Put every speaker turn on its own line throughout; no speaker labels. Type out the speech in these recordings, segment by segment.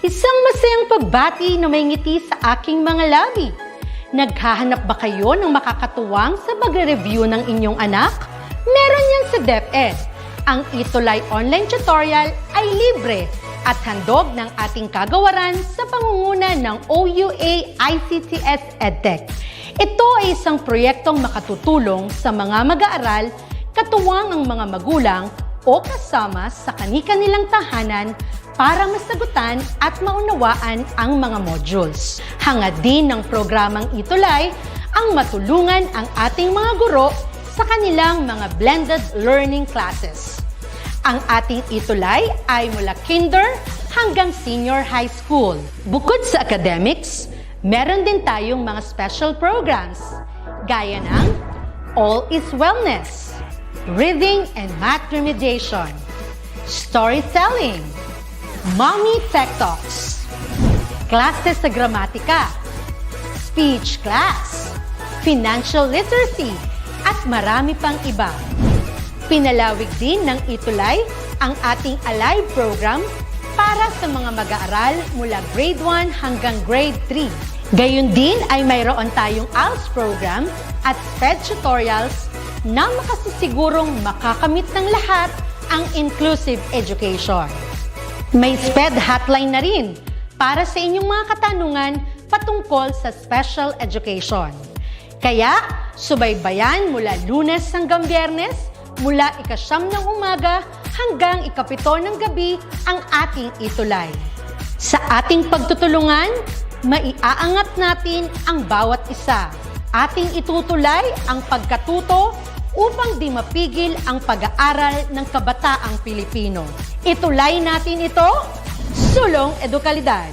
Isang masayang pagbati na may ngiti sa aking mga labi. Naghahanap ba kayo ng makakatuwang sa pagre-review ng inyong anak? Meron yan sa DepEd. Ang ETUlay online tutorial ay libre at handog ng ating kagawaran sa pangunguna ng OUA ICTS EdTech. Ito ay isang proyektong makatutulong sa mga mag-aaral, katuwang ang mga magulang o kasama sa kani-kanilang tahanan para masagutan at maunawaan ang mga modules. Hangad din ng programang ETUlay ang matulungan ang ating mga guro sa kanilang mga blended learning classes. Ang ating ETUlay ay mula kinder hanggang senior high school. Bukod sa academics, meron din tayong mga special programs gaya ng All is Wellness, Reading and Math Remediation, Storytelling, Mommy Tech Talks, Classes sa Gramatika, Speech Class, Financial Literacy, at marami pang iba. Pinalawig din ng ETUlay ang ating Alive program para sa mga mag-aaral mula grade 1 hanggang grade 3. Gayun din ay mayroon tayong ALS program at SPED tutorials na makasisigurong makakamit ng lahat ang inclusive education. May SPED hotline na rin para sa inyong mga katanungan patungkol sa special education. Kaya, subaybayan mula Lunes hanggang Biyernes, mula 9 ng umaga hanggang 7 ng gabi ang ating ETUlay. Sa ating pagtutulungan, maiaangat natin ang bawat isa. Ating itutulay ang pagkatuto upang di mapigil ang pag-aaral ng kabataang Pilipino. Itulay natin ito, sulong edukalidad.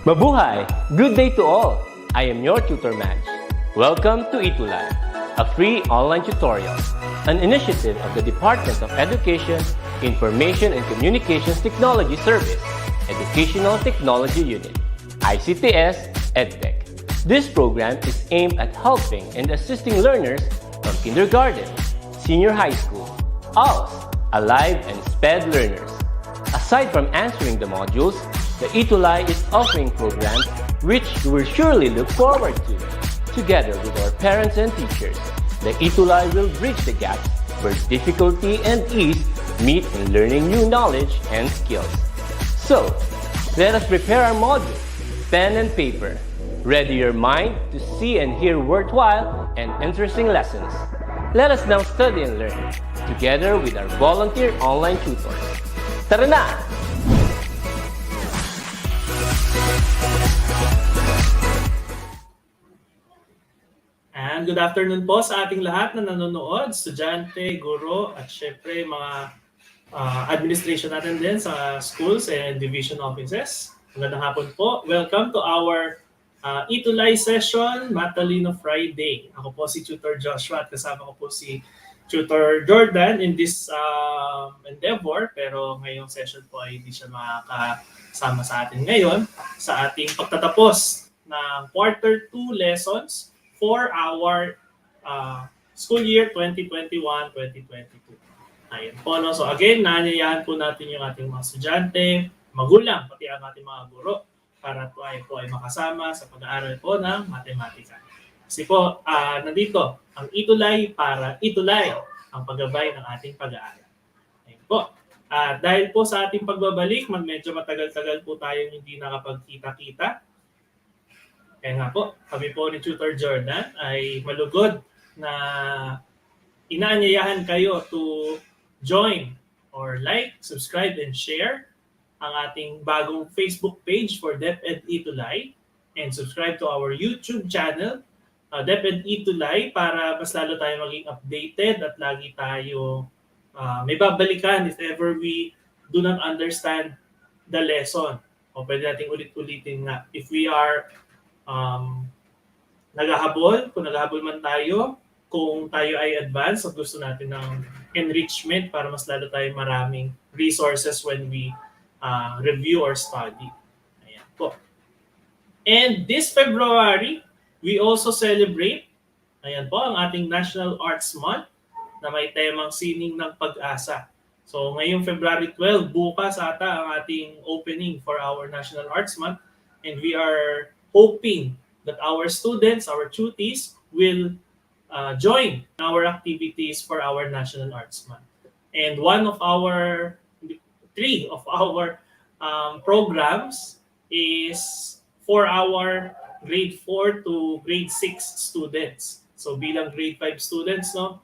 Mabuhay! Good day to all! I am your tutor Madge. Welcome to ETUlay, a free online tutorial, an initiative of the Department of Education, Information and Communications Technology Service, Educational Technology Unit, ICTS EdTech. This program is aimed at helping and assisting learners from kindergarten, senior high school, ALS, Alive, and SPED learners. Aside from answering the modules, the ETUlay is offering programs which you will surely look forward to. Together with our parents and teachers, the ETUlay will bridge the gaps where difficulty and ease meet in learning new knowledge and skills. So, let us prepare our modules, pen and paper. Ready your mind to see and hear worthwhile and interesting lessons. Let us now study and learn, together with our volunteer online tutors. Tara na!
And good afternoon po sa ating lahat na nanonood, estudyante, guro, at syempre mga administration natin din sa schools and division offices. Magandang hapon po. Welcome to our ETUlay session, Matalino Friday. Ako po si Tutor Joshua at kasama ko po si Tutor Jordan in this endeavor. Pero ngayong session po ay hindi siya makakasama sa atin ngayon sa ating pagtatapos ng quarter 2 lessons for our school year 2021-2022. Ayan po, no? So again, naanyayahan po natin yung ating mga estudyante, magulang, pati ang ating mga guro para po ay makasama sa pag-aaral po ng matematika. Kasi po, nandito ang ETUlay para itulay ang paggabay ng ating pag-aaral. Ayan po. Dahil po sa ating pagbabalik, medyo matagal-tagal po tayong hindi nakapagkita-kita. Kaya nga po, kami po ni Tutor Jordan ay malugod na inaanyayahan kayo to join or like, subscribe, and share ang ating bagong Facebook page for DepEd ETUlay and subscribe to our YouTube channel, DepEd ETUlay, para mas lalo tayo maging updated at lagi tayo may babalikan if ever we do not understand the lesson. O pwede nating ulit-ulitin nga. If we are naghahabol, kung naghahabol man tayo, kung tayo ay advanced at gusto natin ng enrichment para mas lalo tayo maraming resources when we review or study. Ayan po. And this February, we also celebrate, ayan po, ang ating National Arts Month na may temang Sining ng Pag-asa. So ngayong February 12, bukas ata ang ating opening for our National Arts Month, and we are hoping that our students, our tutees will join our activities for our National Arts Month. And three of our programs is for our grade 4 to grade 6 students. So bilang grade 5 students, no,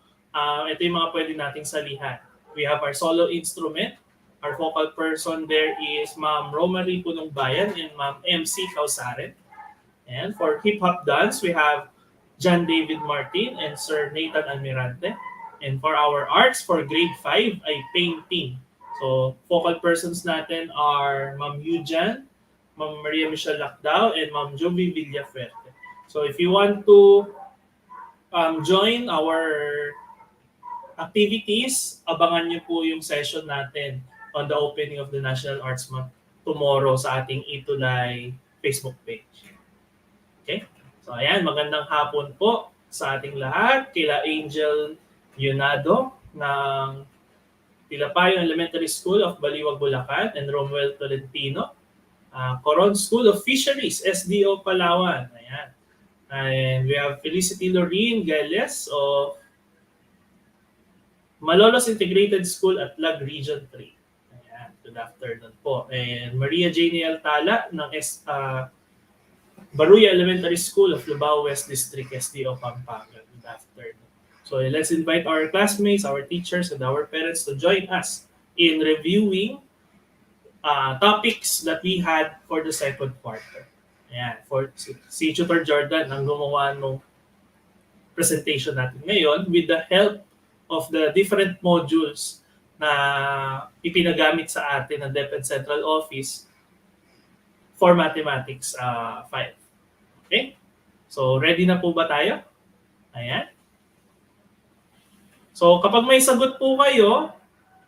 ito yung mga pwede nating salihan. We have our solo instrument. Our vocal person there is Ma'am Romary Punong Bayan and Ma'am MC Causaren. And for hip-hop dance, we have John David Martin and Sir Nathan Almirante. And for our arts, for grade 5 ay painting. So, vocal persons natin are Ma'am Yujan, Ma'am Maria Michelle Lacdao, and Ma'am Jovi Villafuerte. So, if you want to join our activities, abangan nyo po yung session natin on the opening of the National Arts Month tomorrow sa ating ETUlay Facebook page. Okay? So ayan, magandang hapon po sa ating lahat. Kila Angel Yunado ng Tilapayong Elementary School of Baliwag, Bulacan, and Romuel Tolentino. Coron School of Fisheries, SDO Palawan. Ayan. And we have Felicity Lorene Gales of Malolos Integrated School at Lag Region 3. Ayan, good afternoon po. And Maria Janie Altala ng Baruya Elementary School of Lubao West District, SDO Pampanga. Good afternoon. So let's invite our classmates, our teachers, and our parents to join us in reviewing topics that we had for the second quarter. Ayan, for si Tutor Jordan ang gumawa ng presentation natin ngayon with the help of the different modules na ipinagamit sa atin ng DepEd Central Office for Mathematics 5. Okay? So, ready na po ba tayo? Ayan. So, kapag may sagot po kayo,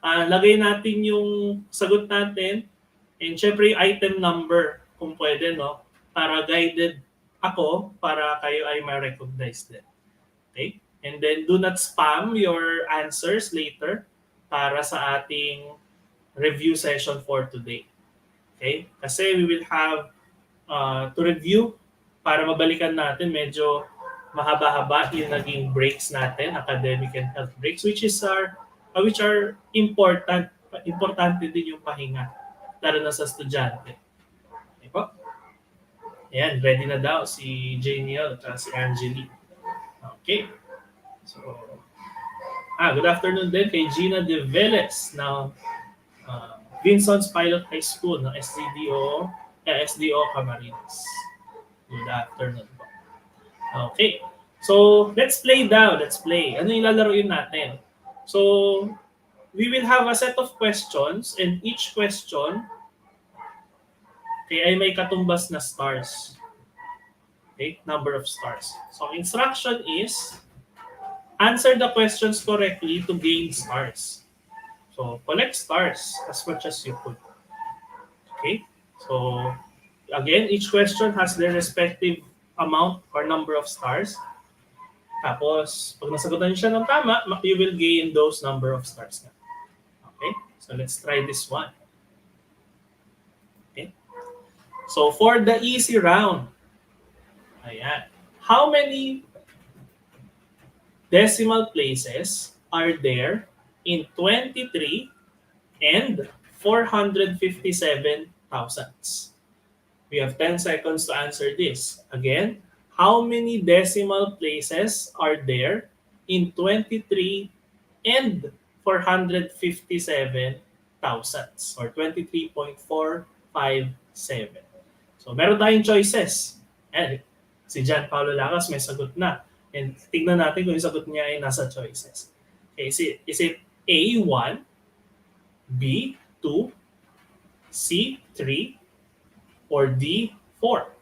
lagay natin yung sagot natin and syempre yung item number kung pwede, no? Para guided ako, para kayo ay ma-recognize din. Okay? And then do not spam your answers later para sa ating review session for today. Okay? Kasi we will have to review para mabalikan natin medyo mahaba-haba yung naging breaks natin, academic and health breaks, which are important. Importante din yung pahinga, lalo na sa estudyante. Okay po? Ayan, ready na daw si Janiel at si Angelique. Okay. So, good afternoon din kay Gina De Velez ng Vinson's Pilot High School ng SDO Camarines. Good afternoon po. Okay. So, let's play daw. Let's play. Ano yung lalaroin natin? So, we will have a set of questions and each question ay may katumbas na stars. Okay? Number of stars. So, instruction is answer the questions correctly to gain stars. So, collect stars as much as you could. Okay? So, again, each question has their respective amount or number of stars. Tapos, pag nasagutan niyo siya ng tama, you will gain those number of stars. Okay? So, let's try this one. Okay? So, for the easy round, ayan. How many decimal places are there in 23 and 457 thousandths? We have 10 seconds to answer this. Again, how many decimal places are there in 23 and 457 thousandths or 23.457? So, meron tayong choices. And si John Paulo Lacas may sagot na. And tignan natin kung yung sagot niya ay nasa choices. Okay, is it A1, B2, C3, or D4?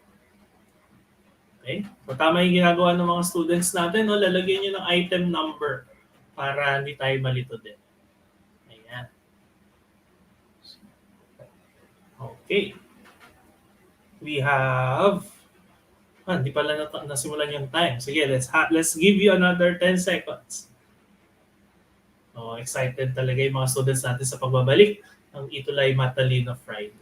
Okay? So tama yung ginagawa ng mga students natin, no? Lalagyan nyo ng item number para hindi tayo malito din. Ayan. Okay. We have Hindi pala nasimulan yung time. Sige, let's give you another 10 seconds. Oh, excited talaga yung mga students natin sa pagbabalik ng ETUlay Matalino Friday.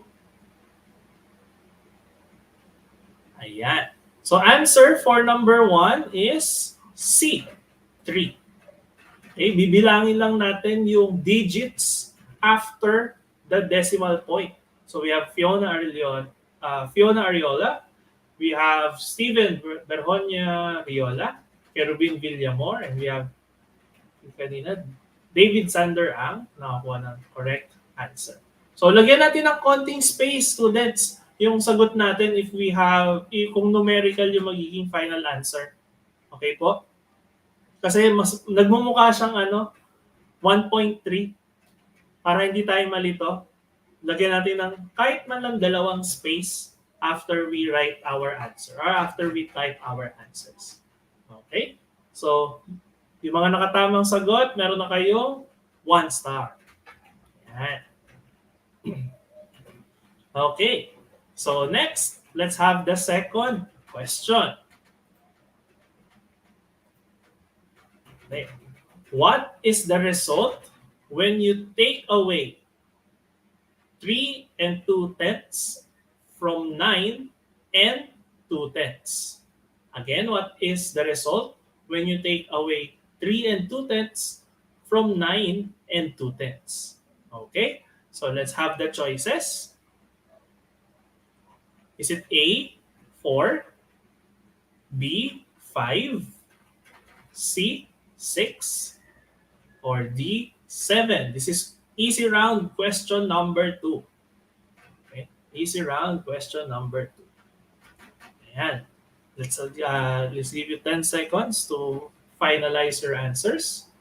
Ayan. So answer for number 1 is C, 3. Okay, bibilangin lang natin yung digits after the decimal point. So we have Fiona Ariola, we have Steven Berhonia Riola, Kerubin Villamor, and we have kanina, David Sander Ang, nakakuha ng correct answer. So lagyan natin ng konting space, students, yung sagot natin kung numerical yung magiging final answer. Okay po? Kasi nagmumukha siyang 1.3 para hindi tayo malito. Lagyan natin ng kahit man lang dalawang space after we write our answer or after we type our answers. Okay? So, yung mga nakatamang sagot, meron na kayong 1 star. Yan. Okay. So next, let's have the second question. Okay. What is the result when you take away 3 2/10 from 9 2/10? Again, what is the result when you take away 3 2/10 from 9 2/10? Okay, so let's have the choices. Is it A, 4, B, 5, C, 6, or D, 7? This is easy round question number 2. Okay, easy round question number 2. Ayan. Let's give you 10 seconds to finalize your answers.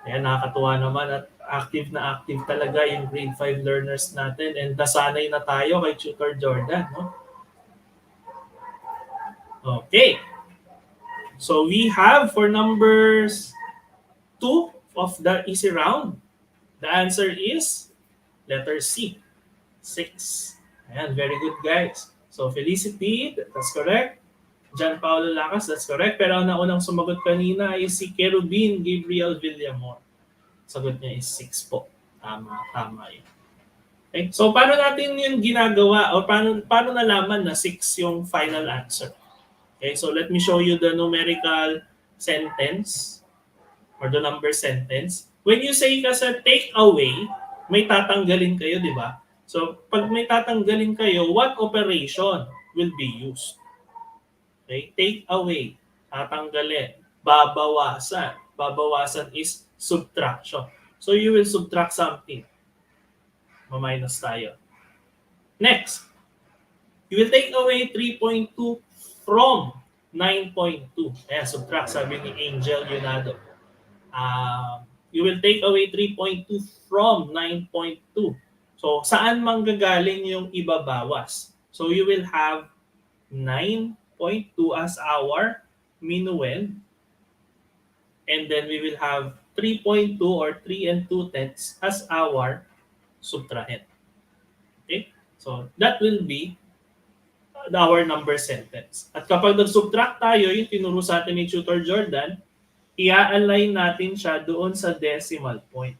Ayan, nakakatuwa naman at active na active talaga yung grade 5 learners natin and nasanay na tayo kay Tutor Jordan. No? Okay. So we have for numbers 2 of the easy round, the answer is letter C, 6. Ayan, very good guys. So Felicity, that's correct. John Paulo Lacas, that's correct. Pero ang naunang sumagot kanina ay si Kerubin Gabriel Villamor. Sagot niya is 6 po. Tama yun. Okay? So, paano natin yung ginagawa o paano nalaman na 6 yung final answer? Okay, so let me show you the numerical sentence or the number sentence. When you say kasi take away, may tatanggalin kayo, di ba? So, pag may tatanggalin kayo, what operation will be used? Okay, take away, tatanggalin, babawasan. Babawasan is subtraction. So you will subtract something. Ma-minus tayo. Next, you will take away 3.2 from 9.2. Ayan, subtract, sabi ni Angel Yunado. You will take away 3.2 from 9.2. So, saan manggagaling yung ibabawas? So, you will have 9.2 as our minuend. And then we will have 3.2 or 3 2/10 as our subtrahend. Okay? So, that will be our number sentence. At kapag nag-subtract tayo, yung tinuro sa atin ni Tutor Jordan, i-align natin siya doon sa decimal point.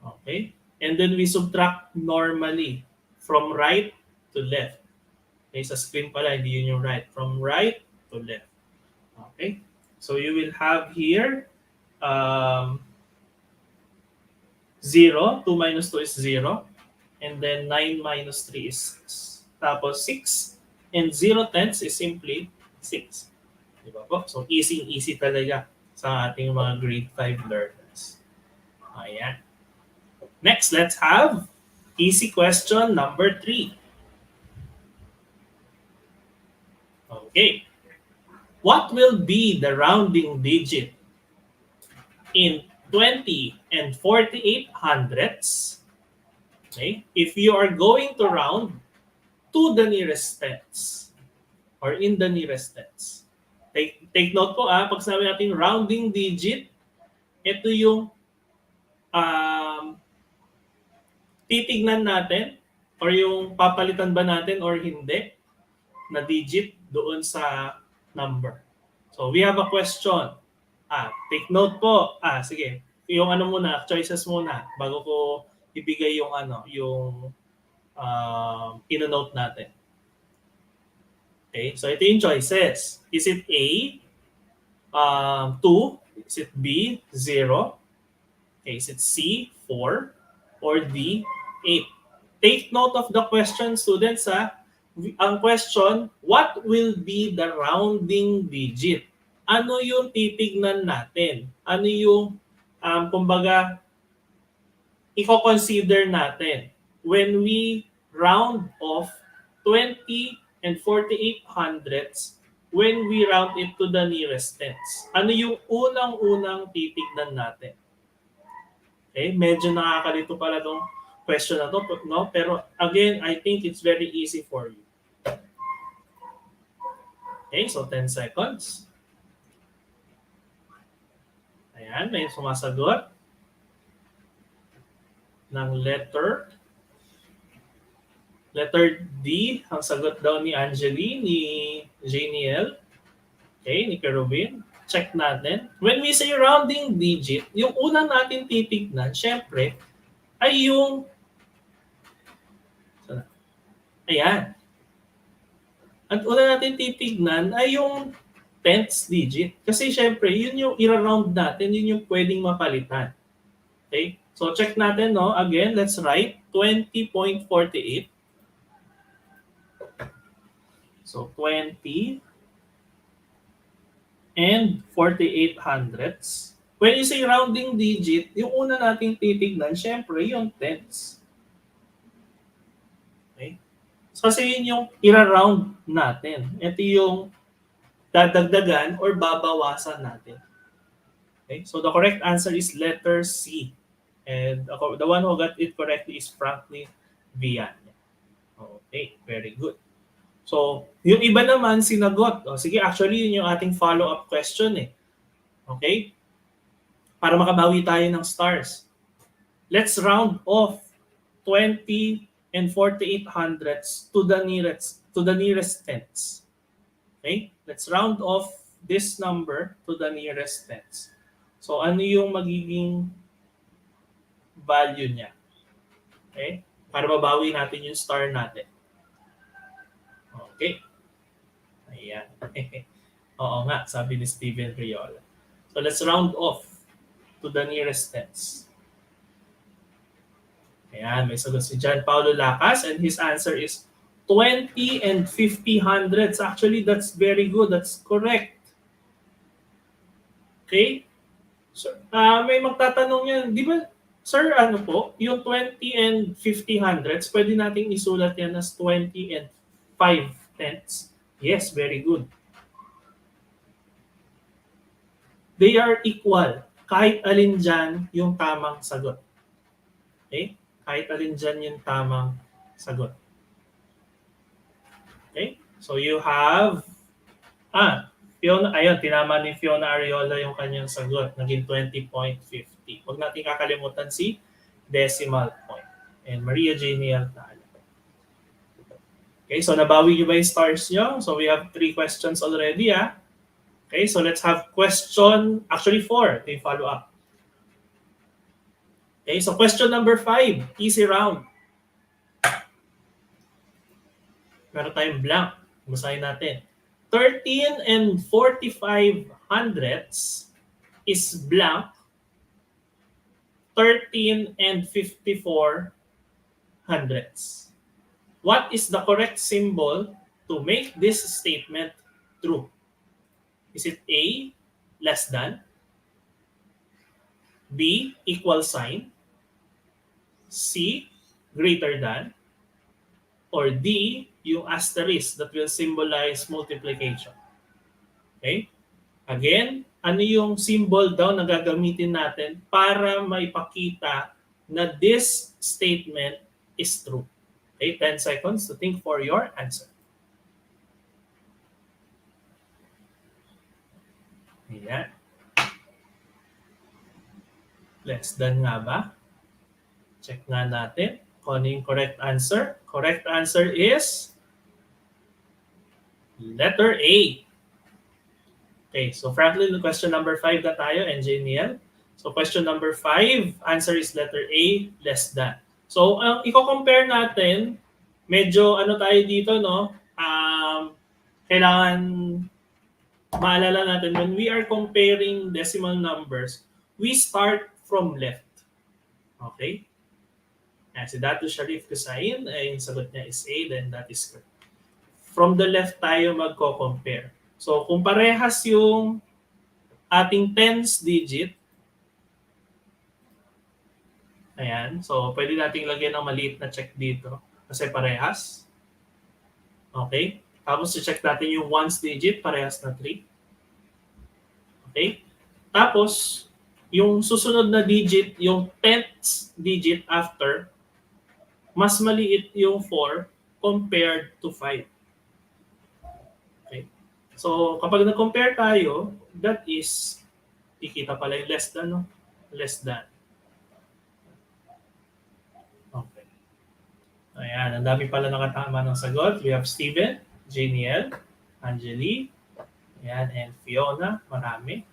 Okay? And then we subtract normally from right to left. Okay, sa screen pala, hindi yun yung right. From right to left. Okay? So you will have here 0. 2 minus 2 is 0. And then 9 minus 3 is 6. Tapos 6 and 0/10 is simply 6. Diba po? So easy talaga sa ating mga grade 5 learners. Ayan. Next, let's have easy question number 3. Okay. What will be the rounding digit in 20 and 48 hundredths? Okay. If you are going to round to the nearest tens or in the nearest tens. Take note po pag sinabi natin rounding digit, ito yung titignan natin or yung papalitan ba natin or hindi na digit doon sa number. So we have a question. Take note po. Sige. Yung ano muna, choices muna bago ko ibigay yung yung ino-note natin. Okay? So ito yung choices. Is it A, 2? Is it B, 0? Okay, is it C, 4? Or D, 8? Take note of the question, students. Ang question, what will be the rounding digit? Ano yung titignan natin? Ano yung, kumbaga, i-consider natin when we round off 20 and 48 hundredths when we round it to the nearest tens? Ano yung unang-unang titignan natin? Okay, medyo nakakalito pala tong question na to, no? Pero again, I think it's very easy for you. Okay, so 10 seconds. Ayan, may sumasagot ng letter D. Ang sagot daw ni Angeli, ni Janiel, okay, ni Kerubin. Check natin. When we say rounding digit, yung unang natin titignan, syempre, ay yung ayan. At una natin titignan ay yung tenths digit. Kasi syempre, yun yung i-round natin, yun yung pwedeng mapalitan. Okay? So check natin, no? Again, let's write 20.48. So 20 and 48 hundredths. When you say rounding digit, yung una nating titignan, syempre, yung tenths. Okay? So, kasi yun yung ira-round natin. Ito yung dadagdagan or babawasan natin. Okay? So, the correct answer is letter C. And the one who got it correctly is Franklin Vian. Okay, very good. So, yung iba naman sinagot. Sige, actually, yun yung ating follow-up question eh. Okay? Para makabawi tayo ng stars. Let's round off 20 and 48 hundredths to the nearest tenths. Okay? Let's round off this number to the nearest tenths. So, ano yung magiging value niya? Okay? Para mabawi natin yung star natin. Okay. Ayan. Oo nga, sabi ni Steven Riola. So let's round off to the nearest tens. Ayan, may sagot si John Paulo Lacas and his answer is 20 and 50 hundredths. Actually, that's very good. That's correct. Okay? So, may magtatanong yan. Di ba, sir, ano po, yung 20 and 50 hundredths, pwede nating isulat yan as 20 and 5 tenths. Yes, very good. They are equal. Kahit alin dyan yung tamang sagot. Okay? Kahit alin dyan yung tamang sagot. Okay? So you have, Fiona, ayun, tinama ni Fiona Ariola yung kanyang sagot. Naging 20.50. Huwag natin kakalimutan si decimal point. And Maria Janiel na. Okay, so nabawi nyo ba yung stars nyo? So we have 3 questions already. Okay, so let's have question, actually 4, ito yung follow-up. Okay, so question number 5, easy round. Meron tayong blank. Basahin natin. 13 and 45 hundredths is blank. 13 and 54 hundredths. What is the correct symbol to make this statement true? Is it A, less than, B, equal sign, C, greater than, or D, yung asterisk that will symbolize multiplication? Okay? Again, ano yung symbol daw na gagamitin natin para maipakita na this statement is true? Okay, 10 seconds to think for your answer. Ayan. Less than nga ba? Check nga natin Conning, correct answer. Correct answer is letter A. Okay, so Franklin, question number 5 na tayo, NJ Niel. So question number 5, answer is letter A, less than. So ang i-compare natin, medyo ano tayo dito, no? Kailangan maalala natin, when we are comparing decimal numbers, we start from left. Okay? Si Datu Sharif Kusain, ay yung sagot niya is A, then that is correct. From the left tayo magko-compare. So kung parehas yung ating tens digit, ayan, so pwede nating lagyan ng maliit na check dito kasi parehas. Okay? Tapos i-check natin yung ones digit, parehas na 3. Okay? Tapos, yung susunod na digit, yung 10th digit after, mas maliit yung 4 compared to 5. Okay? So, kapag nag-compare tayo, that is, kikita pala yung less than, no? Less than. Okay. Ayan, ang dami pala nakatama ng sagot. We have Steven, Janiel, Angeli, ayan, and Fiona, marami.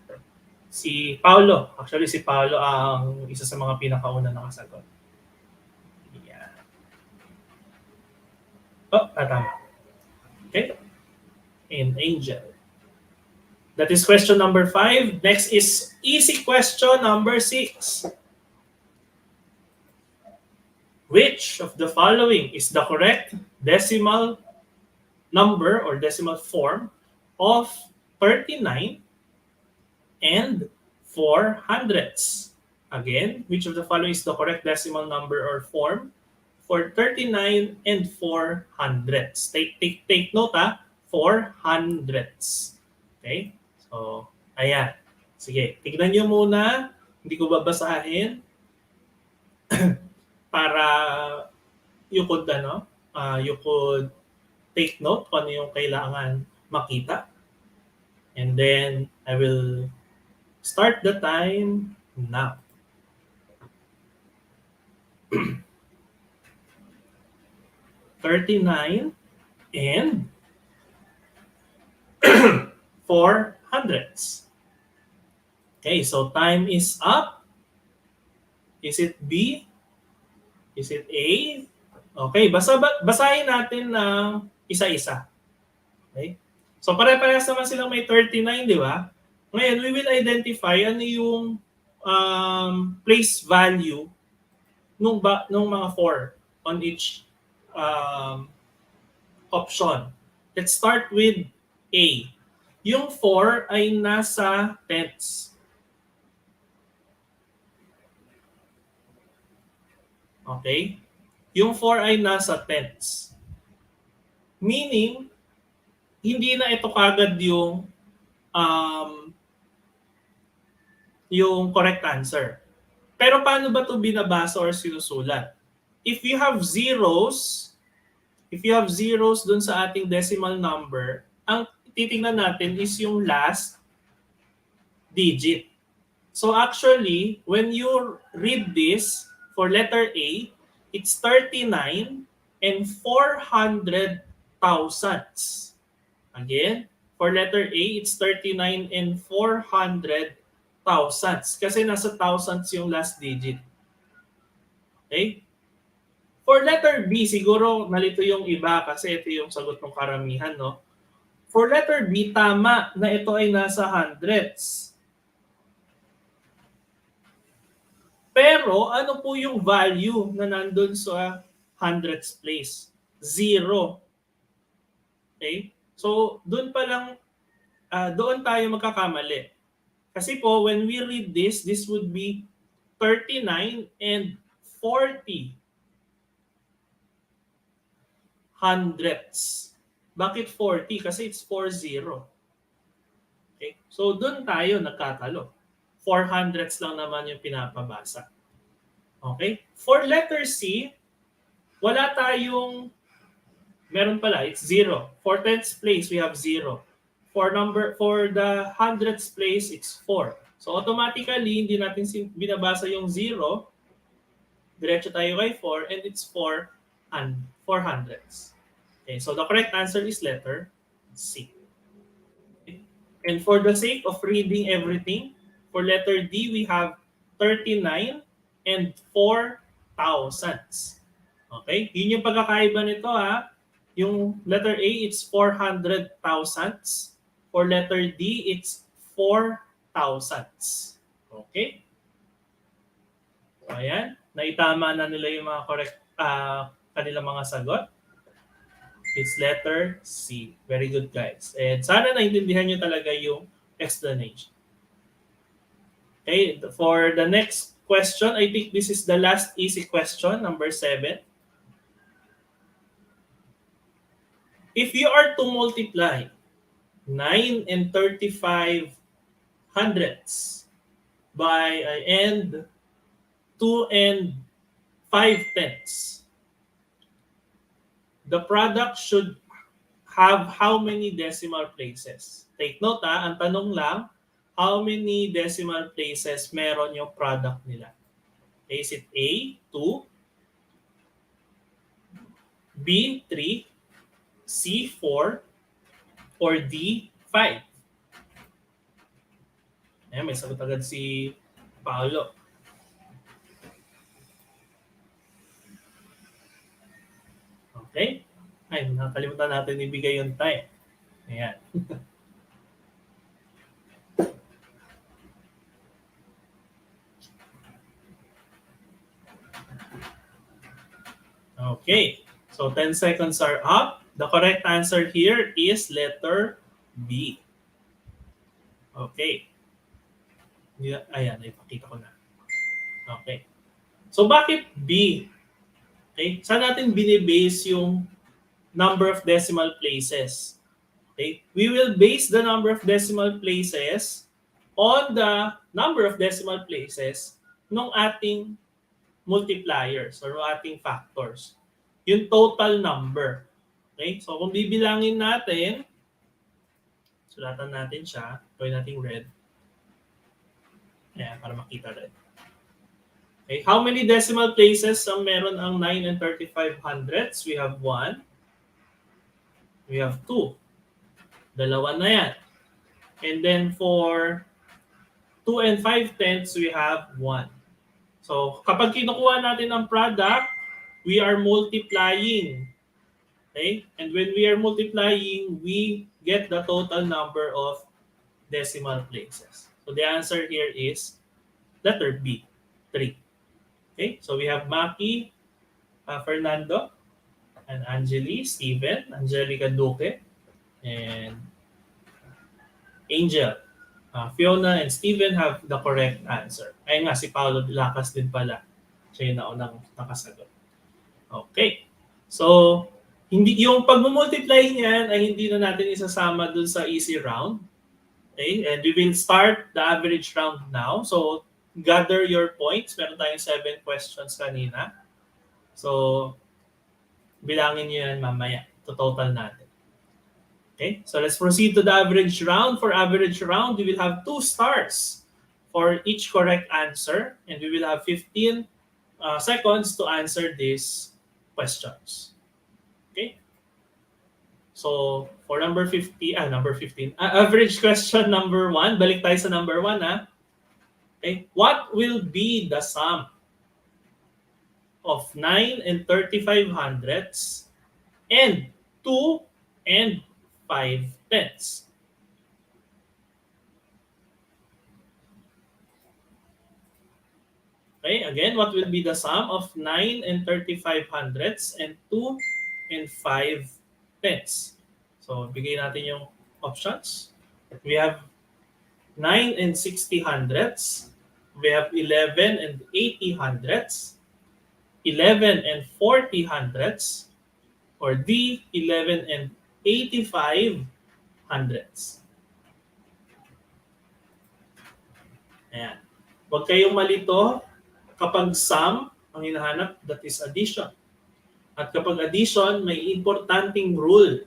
Si Paolo, actually si Paolo ang isa sa mga pinakauna nakasagot. Ayan. Oh, tama. Okay. And Angel. That is question number 5. Next is easy question number 6. Which of the following is the correct decimal number or decimal form of 39 and 4 hundredths? Again, which of the following is the correct decimal number or form for 39 and 4 hundredths? Take note, 4 hundredths. Okay? So, ayan. Sige, tignan nyo muna. Hindi ko babasahin para you could take note kung ano yung kailangan makita. And then, I will start the time now. $39 and 4 hundredths. Okay, so time is up. Is it B? Is it A? Okay, basahin natin ng isa-isa. Okay? So pare-parehas naman silang may 39, di ba? Ngayon, we will identify ano yung place value nung mga 4 on each option. Let's start with A. Yung 4 ay nasa tenths. Okay? Yung 4 ay nasa tenths. Meaning, hindi na ito kagad yung correct answer. Pero paano ba ito binabasa or sinusulat? If you have zeros dun sa ating decimal number, ang titingnan natin is yung last digit. So actually, when you read this for letter A, it's 39 and 400 thousandths. Again, for letter A, it's 39 and 400 thousandths. Kasi nasa thousandths yung last digit. Okay? For letter B, siguro nalito yung iba kasi ito yung sagot ng karamihan, no? For letter B, tama na ito ay nasa hundredths. Pero ano po yung value na nandun sa hundredths place? 0. Okay? So, doon pa lang, doon tayo magkakamali. Kasi po, when we read this would be 39 and 40 hundredths. Bakit 40? Kasi it's 40. Okay? So, doon tayo nagkatalo. 4 hundredths lang naman yung pinapabasa. Okay? For letter C, wala tayong, meron pala, it's 0. For tenths place, we have 0. For the hundredths place, it's 4. So automatically, hindi natin binabasa yung 0 Diretso tayo kay 4 and it's 4 hundredths. Okay, so the correct answer is letter C. And for the sake of reading everything, for letter D, we have 39 and 4 thousandths. Okay? Yun yung pagkakaiba nito ha. Yung letter A, it's 400 thousandths. For letter D, it's 4 thousandths. Okay? So, ayan. Naitama na nila yung mga correct kanilang mga sagot. It's letter C. Very good, guys. And sana naintindihan nyo talaga yung explanation. Okay, for the next question, I think this is the last easy question, number 7. If you are to multiply 9 and 35 hundredths by and 2 and 5 tenths, the product should have how many decimal places? Take note ang tanong lang, how many decimal places meron yung product nila? Okay, is it A, 2, B, 3, C, 4, or D, 5? Ayan, may sagot agad si Paolo. Okay? Ay, nakalimutan natin ibigay yung time. Ayan. Okay. So 10 seconds are up. The correct answer here is letter B. Okay. Ayan, ipakita ko na. Okay. So bakit B? Okay, saan natin binibase yung number of decimal places? Okay, we will base the number of decimal places on the number of decimal places ng ating multipliers or ating factors. Yung total number. Okay, so kung bibilangin natin, sulatan natin siya, gawin natin red. Ayan, para makita rin. Okay, how many decimal places ang meron ang 9 and 35 hundredths? We have 1. We have 2. Dalawa na yan. And then for 2 and 5 tenths, we have 1. So kapag kinukuha natin ang product, we are multiplying. Okay? And when we are multiplying, we get the total number of decimal places. So the answer here is letter B, 3. Okay, so we have Maki, Fernando, and Angeli, Steven, Angelica Duque, and Angel. Fiona and Steven have the correct answer. Ayun nga, si Paolo Lacas din pala. Siya yung naunang nakasagot. Okay, so hindi yung pag-multiply niyan ay hindi na natin isasama dun sa easy round. Okay, and we will start the average round now. So gather your points. Meron tayong 7 questions kanina. So, bilangin nyo yan mamaya. Total natin. Okay? So, let's proceed to the average round. For average round, we will have 2 stars for each correct answer. And we will have 15 seconds to answer these questions. Okay? So, for number 15, average question number 1. Balik tayo sa number 1, ha? Okay. What will be the sum of 9 and 35 hundredths and 2 and 5 tenths? Okay, again, what will be the sum of 9 and 35 hundredths and 2 and 5 tenths? So, bigay natin yung options. We have 9 and 60 hundredths. We have 11 and 80 hundredths, 11 and 40 hundredths, or D, 11 and 85 hundredths. Ayan. Huwag kayong malito kapag sum ang hinahanap, that is addition. At kapag addition, may importanting rule.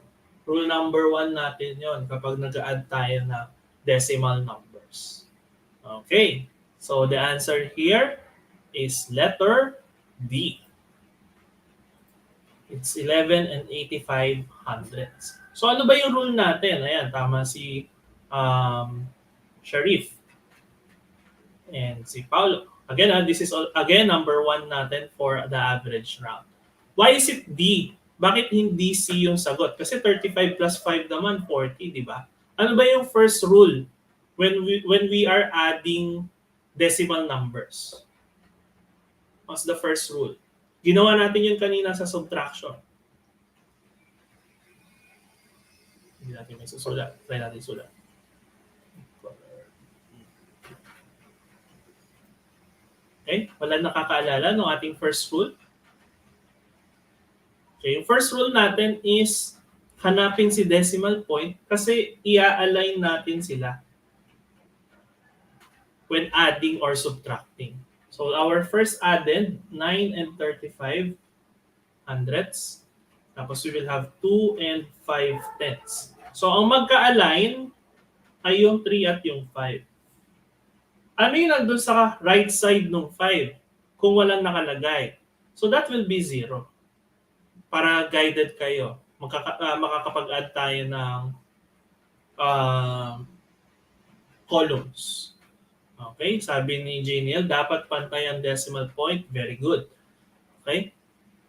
Rule number 1 natin yon kapag nag-add tayo na decimal numbers. Okay. So the answer here is letter D. It's 11 and 85 hundredths. So ano ba yung rule natin? Ayan, tama si Sharif and si Paulo. Again, this is again number 1 natin for the average round. Why is it D? Bakit hindi C yung sagot? Kasi 35 plus 5 naman, 40, di ba? Ano ba yung first rule when we are adding decimal numbers? What's the first rule? Ginawa natin yun kanina sa subtraction. Hindi natin may susulat. Try natin sulat. Okay? Wala nakakaalala ng ating first rule? Okay, yung first rule natin is hanapin si decimal point kasi i-align natin sila when adding or subtracting. So our first addend, 9 and 35 hundredths. Tapos we will have 2 and 5 tenths. So ang magka-align ay yung 3 at yung 5. Ano yung nandun sa right side ng 5 kung walang nakalagay? So that will be 0. Para guided kayo. Makakapag-add tayo ng columns. Okay? Sabi ni Janiel, dapat pantay ang decimal point. Very good. Okay?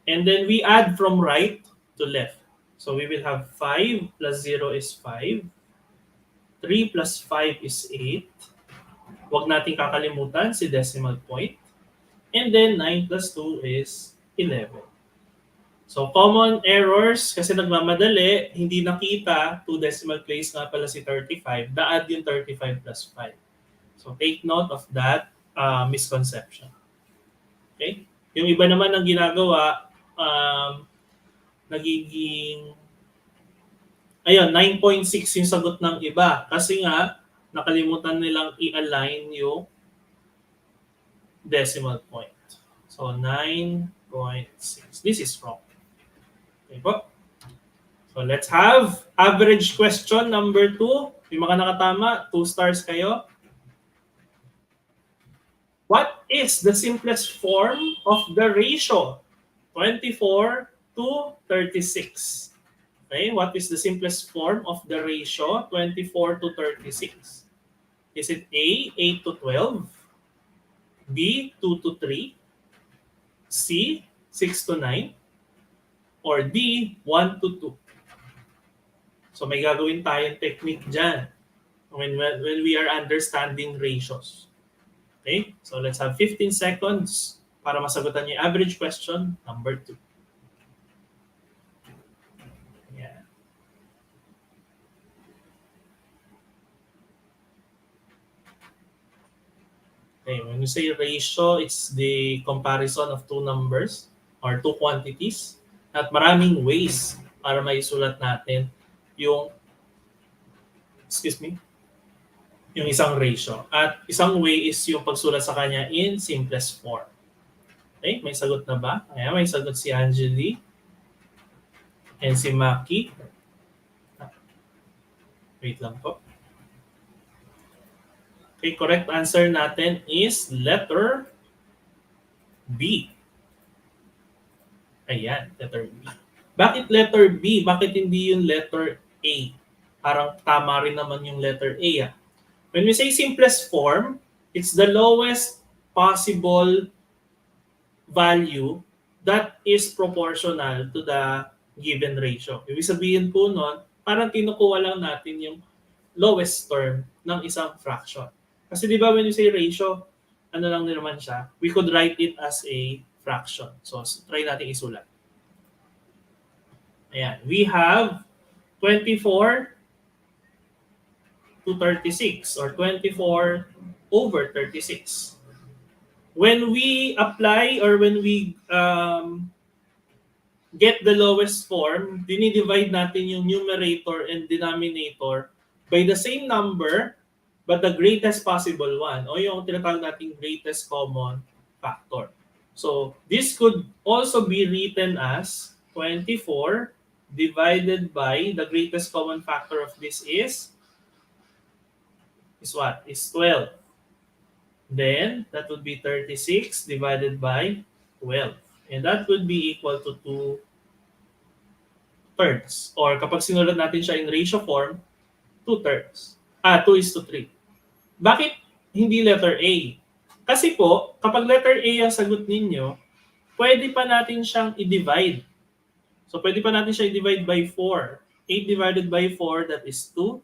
And then we add from right to left. So we will have 5 plus 0 is 5. 3 plus 5 is 8. Huwag natin kakalimutan si decimal point. And then 9 plus 2 is 11. So common errors, kasi nagmamadali, hindi nakita, 2 decimal place nga pala si 35, na-add yung 35 plus 5. So take note of that misconception. Okay? Yung iba naman ang ginagawa, nagiging, ayun, 9.6 yung sagot ng iba. Kasi nga, nakalimutan nilang i-align yung decimal point. So 9.6. This is wrong. Okay po? So let's have average question number 2. Yung mga nakatama, 2 stars kayo. What is the simplest form of the ratio 24 to 36? Okay, what is the simplest form of the ratio 24 to 36? Is it A, 8 to 12, B, 2 to 3, C, 6 to 9, or D, 1 to 2? So may gagawin tayong technique dyan when we are understanding ratios. Okay, so let's have 15 seconds para masagutan yung average question number 2. Yeah. Okay, when we say ratio, it's the comparison of two numbers or two quantities at maraming ways para maisulat natin yung yung isang ratio. At isang way is yung pagsulat sa kanya in simplest form. Okay, may sagot na ba? Ayan, may sagot si Angeli and si Maki. Wait lang po. Okay, correct answer natin is letter B. Ayan, letter B. Bakit letter B? Bakit hindi yung letter A? Parang tama rin naman yung letter A. When we say simplest form, it's the lowest possible value that is proportional to the given ratio. Ibig sabihin po nun, parang kinukuha lang natin yung lowest term ng isang fraction. Kasi di ba when you say ratio, ano lang din naman siya, we could write it as a fraction. So try natin isulat. Ayan, we have 24 to 36 or 24 over 36. When we apply or when we get the lowest form, dinidivide natin yung numerator and denominator by the same number but the greatest possible one o yung tinatawag nating greatest common factor. So this could also be written as 24 divided by the greatest common factor of this is what? Is 12. Then that would be 36 divided by 12. And that would be equal to 2/3. Or kapag sinulat natin siya in ratio form, 2/3. 2:3. Bakit hindi letter A? Kasi po, kapag letter A ang sagot ninyo, pwede pa natin siyang i-divide. So, pwede pa natin siya i-divide by 4. 8 divided by 4, that is 2.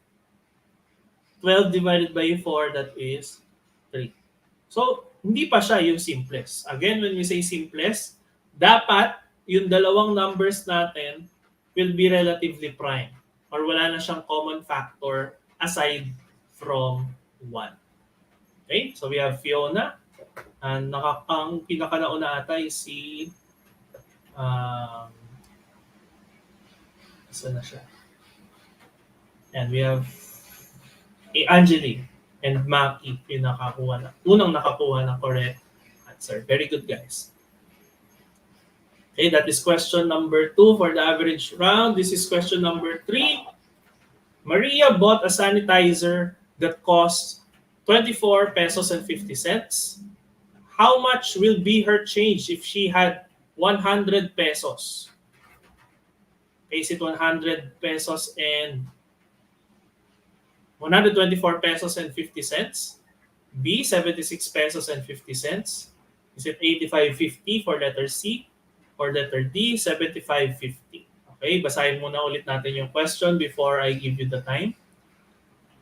12 divided by 4, that is 3. So, hindi pa siya yung simplest. Again, when we say simplest, dapat yung dalawang numbers natin will be relatively prime or wala na siyang common factor aside from 1. Okay? So, we have Fiona. And ang pinakanauna ata is si isa na siya. And we have Angeli and Maki yung unang nakakuha ng correct answer. Very good, guys. Okay, that is question number 2 for the average round. This is question number 3. Maria bought a sanitizer that costs 24 pesos and 50 cents. How much will be her change if she had 100 pesos? Is it 100 pesos and 124 pesos and 50 cents? B, 76 pesos and 50 cents? Is it 85.50 for letter C? Or letter D, 75.50? Okay, basahin muna ulit natin yung question before I give you the time.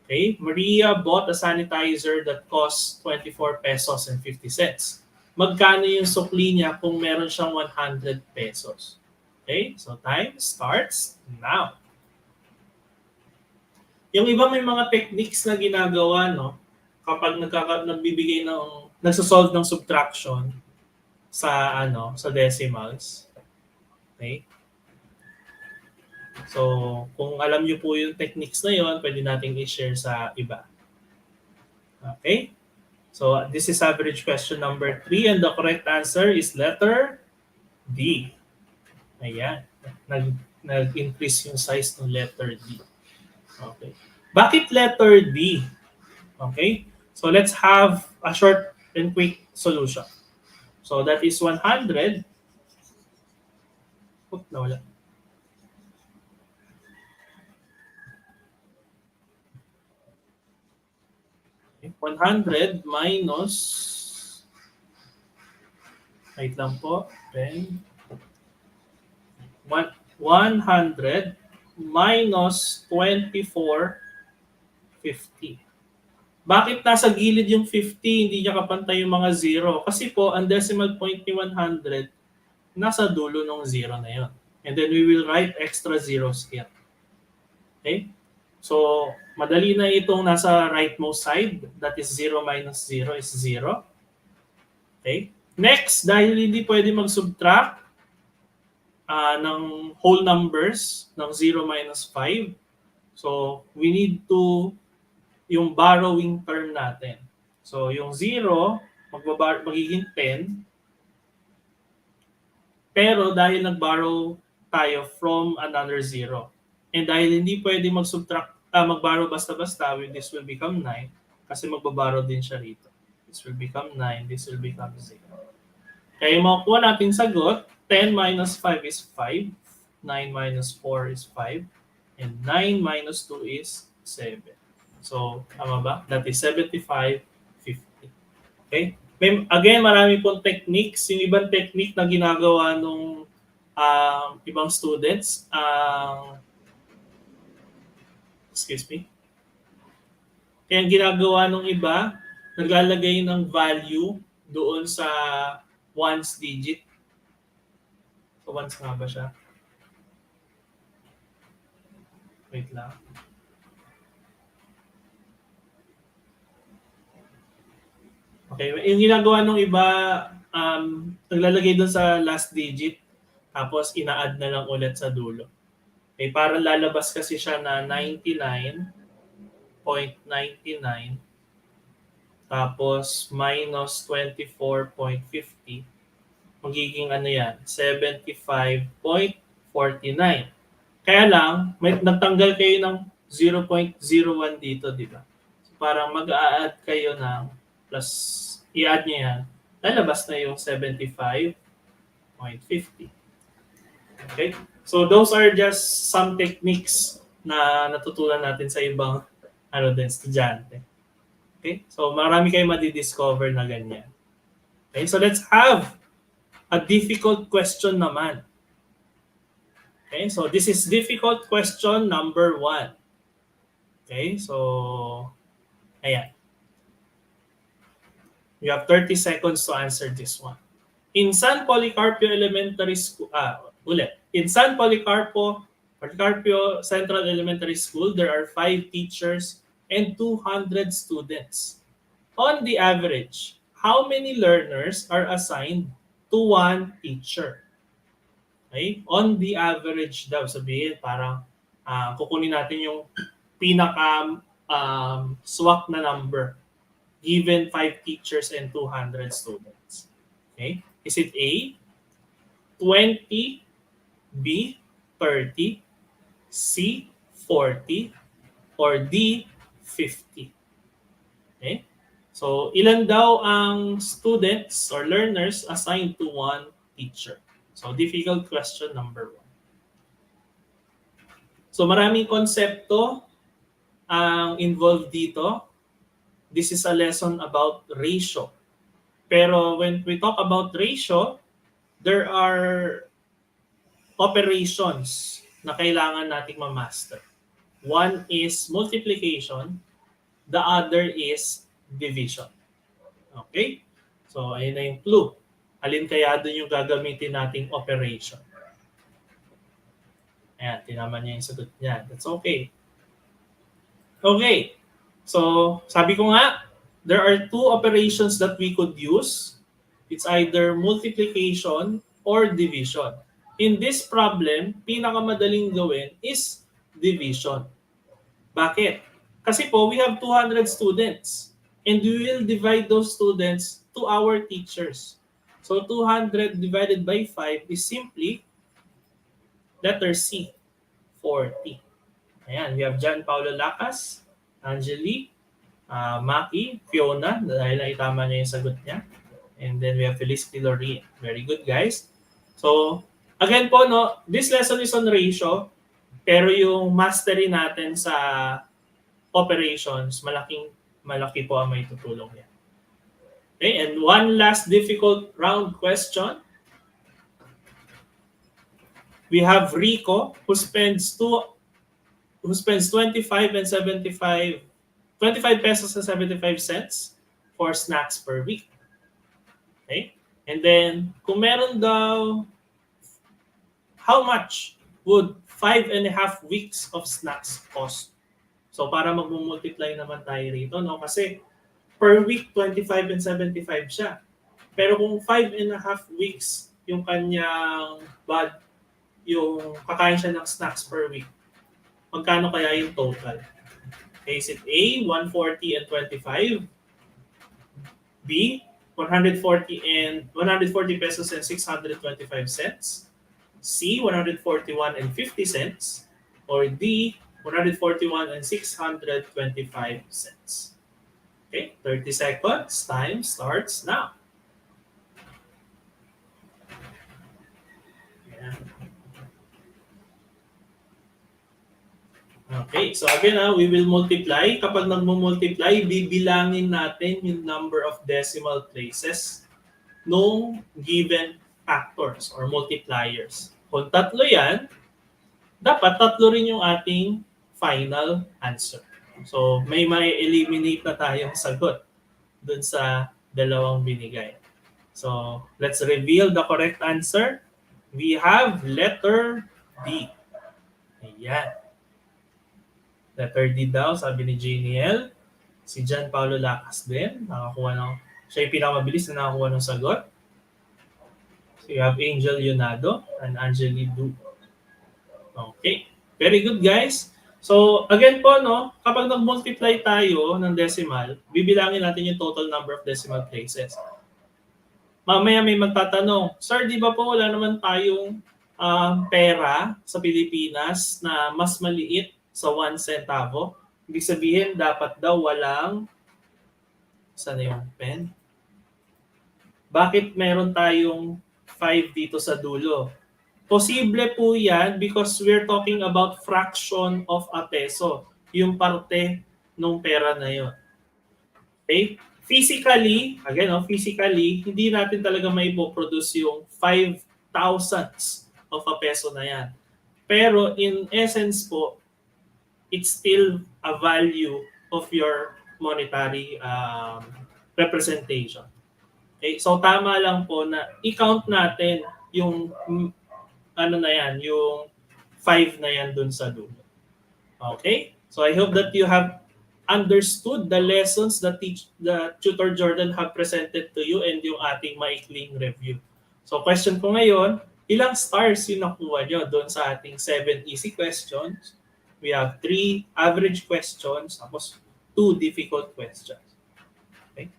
Okay, Maria bought a sanitizer that costs 24 pesos and 50 cents. Magkano yung sukli niya kung meron siyang 100 pesos? Okay, so time starts now. Yung iba may mga techniques na ginagawa, no? Kapag nagbibigay ng nagso-solve ng subtraction sa sa decimals. Okay? So, kung alam niyo po yung techniques na yon, pwede nating i-share sa iba. Okay? So, this is average question number 3 and the correct answer is letter D. Ayan. Nag-increase yung size ng letter D. Okay. Bakit letter D? Okay? So, let's have a short and quick solution. So, that is 100. Oh, nawala. Okay. 100 minus, wait lang po, then 100 minus 24.50. Bakit nasa gilid yung 50, hindi niya kapantay yung mga zero? Kasi po, ang decimal point ni 100, nasa dulo ng zero na yun. And then we will write extra zeros here. Okay? So, madali na itong nasa rightmost side. That is 0 minus 0 is 0. Okay? Next, dahil hindi pwede mag-subtract ng whole numbers ng 0 minus 5. So, we need to yung borrowing term natin. So, yung 0, magiging 10. Pero dahil nag-borrow tayo from another 0. And dahil hindi pwede mag-borrow basta-basta, this will become 9. Kasi magbaborrow din siya rito. This will become 9. This will become 0. Kaya yung makukuha natin sagot, 10 minus 5 is 5. 9 minus 4 is 5. And 9 minus 2 is 7. So, tama ba? That is 75.50. Okay? Again, marami pong techniques. Yung ibang technique na ginagawa nung ibang students, excuse me. Kaya ang ginagawa nung iba, naglalagay ng value doon sa ones digit. So, ones nga ba siya? Wait lang. Okay, yung ginagawa nung iba, naglalagay doon sa last digit, tapos ina-add na lang ulit sa dulo. Okay, para lalabas kasi siya na 99.99 tapos minus 24.50, magiging yan, 75.49. Kaya lang, nagtanggal kayo ng 0.01 dito, di ba? So, parang mag-a-add kayo ng plus, i-add nyo yan, lalabas na yung 75.49. 0.50. Okay? So those are just some techniques na natutunan natin sa ibang estudyante. Okay? So marami kayong madi-discover na ganyan. Okay? So let's have a difficult question naman. Okay? So this is difficult question number 1. Okay? So ayan. You have 30 seconds to answer this one. In San Policarpio Elementary School, In San Policarpio Central Elementary School, there are 5 teachers and 200 students. On the average, how many learners are assigned to one teacher? Okay? On the average daw, sabihin parang kukunin natin yung pinaka swak na number given 5 teachers and 200 students. Okay? Is it A, 20, B, 30, C, 40, or D, 50? Okay? So, ilan daw ang students or learners assigned to one teacher? So, difficult question number 1. So, maraming konsepto ang involved dito. This is a lesson about ratio. Pero when we talk about ratio, there are operations na kailangan nating ma-master. One is multiplication, the other is division. Okay? So, ayun na yung clue. Alin kaya doon yung gagamitin nating operation? Ayan, tinaman niya yung sagot niya. That's okay. Okay. So, sabi ko nga, there are 2 operations that we could use. It's either multiplication or division. In this problem, pinakamadaling gawin is division. Bakit? Kasi po, we have 200 students. And we will divide those students to our teachers. So, 200 divided by 5 is simply letter C, 40. Ayan, we have John Paulo Lacas, Angelique, Maki, Fiona, dahil naitama niya yung sagot niya. And then we have Felicity Lorraine. Very good, guys. So, again po, no, this lesson is on ratio, pero yung mastery natin sa operations, malaki po ang may tutulong yan. Okay, and one last difficult round question. We have Rico, who spends 25 pesos and 75 cents for snacks per week. Okay? And then, kung meron daw, how much would 5.5 weeks of snacks cost? So, para mag-multiply naman tayo rito, no? Kasi per week, 25 and 75 siya. Pero kung 5.5 weeks yung kanyang yung kakain siya ng snacks per week, magkano kaya yung total? Okay, is it A, 140 and 25? B, 140 pesos and 625 cents? C, 141 and 50 cents? Or D, 141 and 625 cents? Okay, 30 seconds. Time starts now. Yeah. Okay, so again, we will multiply. Kapag nagmo-multiply, bibilangin natin yung number of decimal places nung given factors or multipliers. Kung tatlo yan, dapat tatlo rin yung ating final answer. So, may eliminate na tayong sagot dun sa dalawang binigay. So, let's reveal the correct answer. We have letter D. Ayan. Letter D daw, sabi ni Janiel. Si John Paulo Lacas din. Siya yung pinakamabilis na nakakuha ng sagot. So, you have Angel Yonado and Angeli Du. Okay. Very good, guys. So, again po, no, kapag nag-multiply tayo ng decimal, bibilangin natin yung total number of decimal places. Mamaya may magtatanong, Sir, di ba po wala naman tayong pera sa Pilipinas na mas maliit sa 1 centavo? Ibig sabihin, dapat daw walang, saan na yung pen? Bakit meron tayong 5 dito sa dulo. Posible po yan because we're talking about fraction of a peso, yung parte ng pera na yun. Okay? Physically, again, physically, hindi natin talaga maipoproduce yung 5 thousandths of a peso na yan. Pero in essence po, it's still a value of your monetary representation. Okay? So tama lang po na i-count natin yung ano na yan, yung 5 na yan dun sa dulo. Okay? So I hope that you have understood the lessons that the Tutor Jordan have presented to you and yung ating maikling review. So question ko ngayon, ilang stars yung nakuha nyo doon sa ating 7 easy questions? We have 3 average questions, tapos 2 difficult questions. Okay?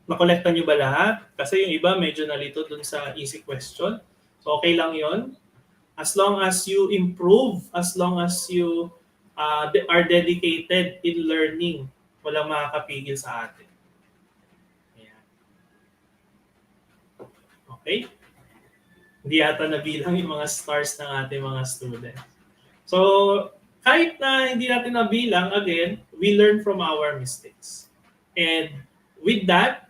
Nakolekta nyo ba lahat? Kasi yung iba medyo nalito doon sa easy question. So okay lang yon. As long as you improve, as long as you are dedicated in learning, walang makakapigil sa atin. Ayan. Okay? Hindi yata nabilang yung mga stars ng ating mga students. So, kahit na hindi natin nabilang, again, we learn from our mistakes. And with that,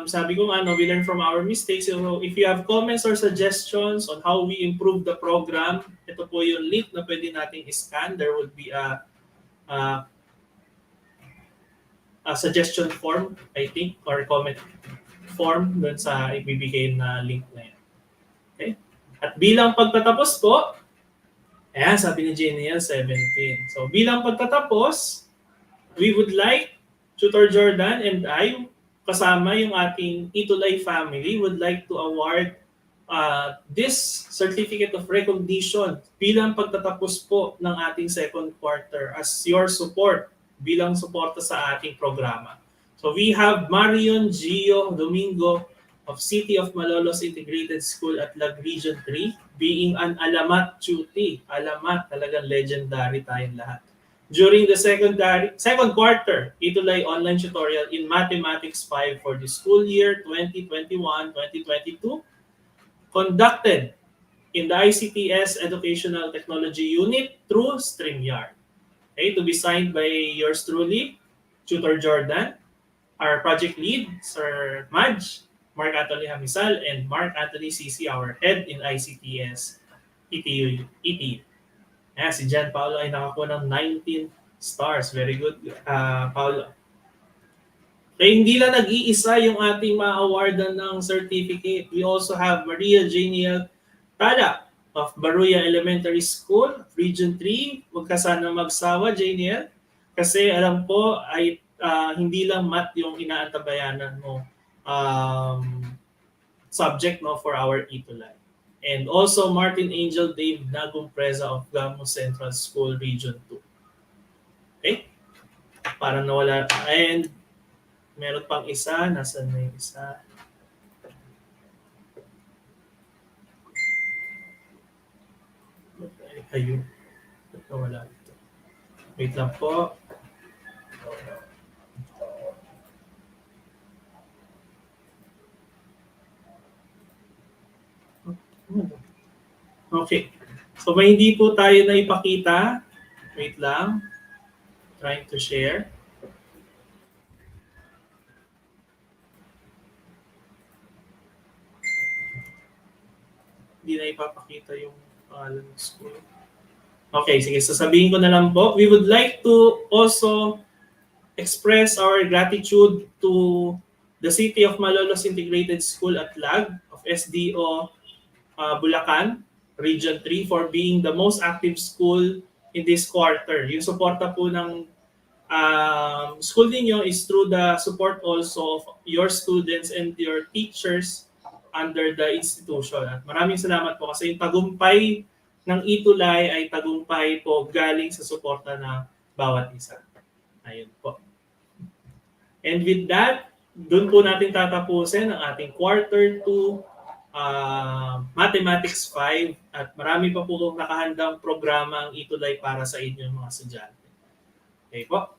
sabi ko we learn from our mistakes. So if you have comments or suggestions on how we improve the program, ito po yung link na pwede nating i-scan. There would be a suggestion form, I think, or comment form dun sa ibibigay na link na yan. Okay? At bilang pagtatapos po, ayan, sabi ni Jeniel, 17. So bilang pagtatapos, we would like, Tutor Jordan and I, kasama yung ating ETUlay family, would like to award this certificate of recognition bilang pagtatapos po ng ating second quarter as your support, bilang suporta sa ating programa. So we have Marion Gio Domingo of City of Malolos Integrated School at Lag Region 3 being an alamat tuti. Alamat, talagang legendary tayong lahat. During the second quarter, ETUlay online tutorial in Mathematics 5 for the school year 2021-2022 conducted in the ICTS Educational Technology Unit through StreamYard. Okay, to be signed by yours truly, Tutor Jordan, our project lead, Sir Madge, Mark Anthony Hamisal, and Mark Anthony CC, our head in ICTS ETU. Si Jan Paulo ay nakakuha ng 19 stars. Very good, Paulo. Kaya hindi lang nag-iisa yung ating ma-awardan ng certificate. We also have Maria Janiel Tada of Baruya Elementary School, Region 3. Huwag ka sana magsawa, Janiel. Kasi alam po ay hindi lang math yung inaantabayanan mo subject for our ETUlay. And also Martin Angel Dave Nagumpreza of Gamo Central School, Region 2. Okay? Parang nawala. And meron pang isa. Nasaan na yung isa? Ayun. Nawala ito. Wait lang po. Okay. So may hindi po tayo na ipakita. Wait lang. Trying to share. Hindi na ipapakita yung pangalan ng school. Okay, sige. Sasabihin ko na lang po. We would like to also express our gratitude to the City of Malolos Integrated School at Lag of SDO Bulacan, Region 3 for being the most active school in this quarter. Yung suporta po ng school ninyo is through the support also of your students and your teachers under the institution. At maraming salamat po kasi yung tagumpay ng ETUlay ay tagumpay po galing sa suporta ng bawat isa. Ayun po. And with that, doon po natin tatapusin ang ating quarter 2 Mathematics 5 at marami pa po nakahandang programa ang ETUlay para sa inyo mga estudyante. Okay po.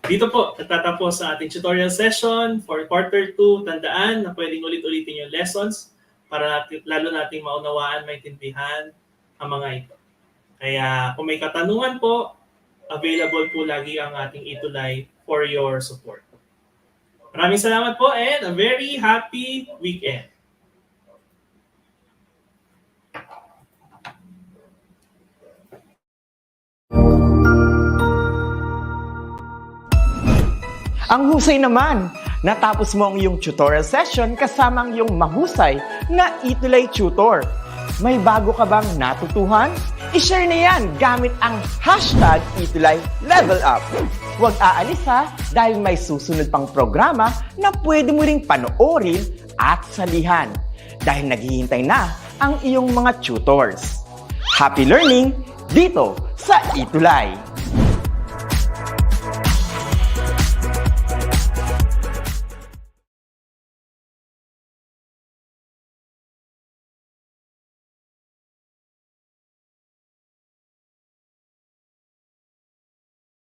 Dito po, natatapos sa ating tutorial session for quarter 2. Tandaan na pwedeng ulit-ulitin yung lessons para lalo nating maunawaan, maintindihan ang mga ito. Kaya kung may katanungan po, available po lagi ang ating ETUlay for your support. Maraming salamat po and a very happy weekend.
Ang husay naman! Natapos mo ang iyong tutorial session kasama ang iyong mahusay na ETUlay tutor. May bago ka bang natutuhan? I-share na yan gamit ang hashtag ETUlay Level Up. Huwag aalis ha dahil may susunod pang programa na pwede mo ring panoorin at salihan dahil naghihintay na ang iyong mga tutors. Happy learning dito sa ETUlay!